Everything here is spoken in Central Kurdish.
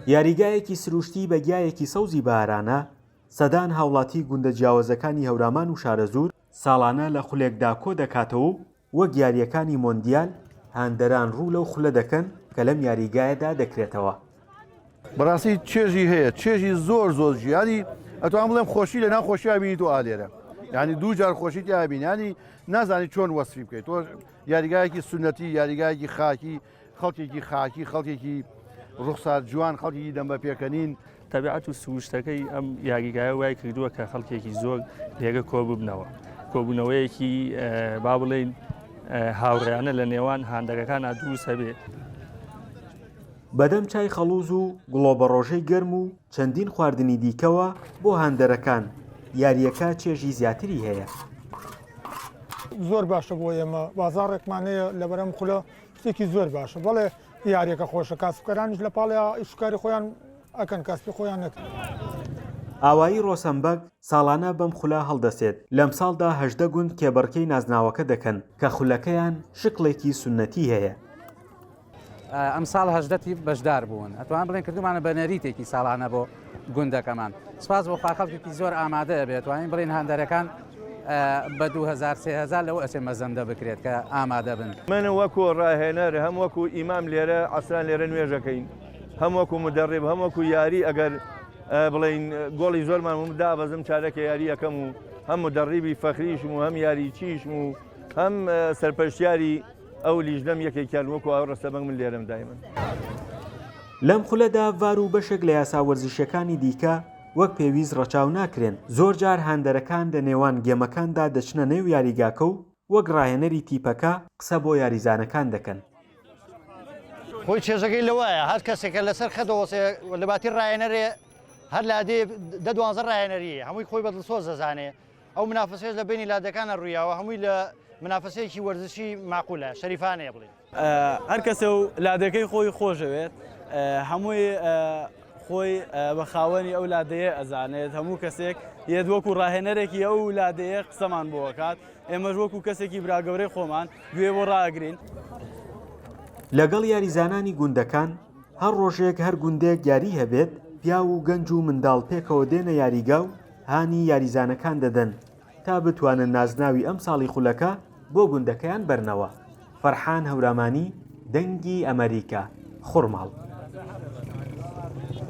یاریگایەکی سروشتی بە گیایەکی سەوزی بارانە سەدان هاوڵاتی گوندە جیاوازەکانی هەورامان و شارەزور ساڵانە لە خولێکدا کۆ دەکاتەوە وەک یاریەکانی مۆندیال هاندەران ڕوو لەو خولە دەکەن کە لەم یاریگایەدا دەکرێتەوە. بەڕاستی چێژی هەیە، چێژی زۆر ژیانی ئەتوان بڵێم خۆشی لە ناخۆشی بینی تۆ ئالێرە، یعنی دوو جار خۆشی تیابینانی نازانی چۆن وەسفی بکەیت. تۆ یاریگایەکی سونەتی، یاریگایەکی خاکی، خەڵکێکی خاکی، خەڵکێکی ڕوخسار جوان، خەڵکی دەم بە پێکەنین. تەبیعەت و سروشتەکەی ئەم یاریگایە وای کردووە کە خەڵکێکی زۆر لێرە کۆببنەوە، کۆبوونەوەیەکی با بڵێن هاوڕێیانە لە نێوان هاندەرەکانە دروست هەبێ. بەدەم چای خەڵوز و گڵۆبەڕۆژەی گەرم و چەندین خواردنی دیکەوە بۆ هاندەرەکان یاریەکە چێژی زیاتری هەیە. زۆر باشە بۆ ئێمە بازاڕێکمانەیە لە بەرەم خولە شتێکی زۆر باشە، بەڵێ یاریەکە خۆشە، کاسبکارانیش لە پاڵیا ئیشکاری خۆیان ئەکەن، کاسبی خۆیان نەکەن. ئاوایی ڕۆسەمبەگ ساڵانە بەم خولە هەڵدەسێت. لەم ساڵدا 18 گوند کێبەڕکەی نازناوەکە دەکەن کە خولەکەیان شکڵێکی سونەتی هەیە. ئەم ساڵ هەژدەتی بەشدار بوون، ئەتوان بڵێن کردومانە بە نەریتێکی ساڵانە بۆ گوندەکەمان. سپاس بۆ خاخەڵکێکی زۆر ئامادەیە بێت، توانین بڵێن هاندەرەکان بە 2000-3000 لەو ئەسێ مەزەندە بکرێت کە ئامادە بن. من وەکو ڕاهێنەر هەم وەکو ئیمام لێرە عەسران لێرە نوێژەکەین، هەم وەکو مدەڕیب، هەم وەکو یاری ئەگەر بڵین گۆڵی زۆرمان دابەزم چارەکە یاری یەکەم و هەم مدەڕیبی فەخریشم و هەم یاری چیشم و هەم سەرپەرشتیاری ئەو لیژدەم یەکێکیان وەکو ئەو ڕستەبەنگ من لێرەم دایمەن. لەم خولەدا ڤار و بەشێک لە یاسا وەرزشەکانی دیکە وەک پێویست ڕەچاو ناکرێن. زۆر جار هاندەرەکان لە نێوان گێمەکاندا دەچنە نێو یاریگاکە و وەک ڕاهێنەری تیپەکە قسە بۆ یاریزانەکان دەکەن. خۆی چێژەکەی لەوایە هەر کەسێکە لەسەر خەدەوەسێ لە باتی ڕاهێنەرێ هەر لادێ 10-12 ڕاهێنەریە هەمووی خۆی بەدڵسۆز دەزانێ. ئەو منافەسەیە لە بینی لادەکانە ڕوویاوە هەمووی لە منافەسەیەکی وەرزشی معقولە شەریفانەیە بڵێن. هەر کەسە و لادەکەی خۆی خۆشەوێت، هەمووی خۆی بە خاوەنی ئەو لادەیە ئەزانێت، هەموو کەسێک یەت وەکو ڕاهێنەرێکی ئەو لادەیە قسەمان بۆکات، ئێمەش وەکو کەسێکی براگەورەی خۆمان گوێ بۆ ڕاگرین. لەگەڵ یاریزانانی گوندەکان هەر ڕۆژێک هەر گوندێک یاری هەبێت، پیا و گەنج و منداڵ پێکەوە دێنە یاریگا و هانی یاریزانەکان دەدەن تا بتوانن نازناوی ئەم ساڵی خولەکە بۆ گوندەکەیان بەرنەوە. فەرحان هەورامانی، دەنگی ئەمریکا، خوڕماڵ.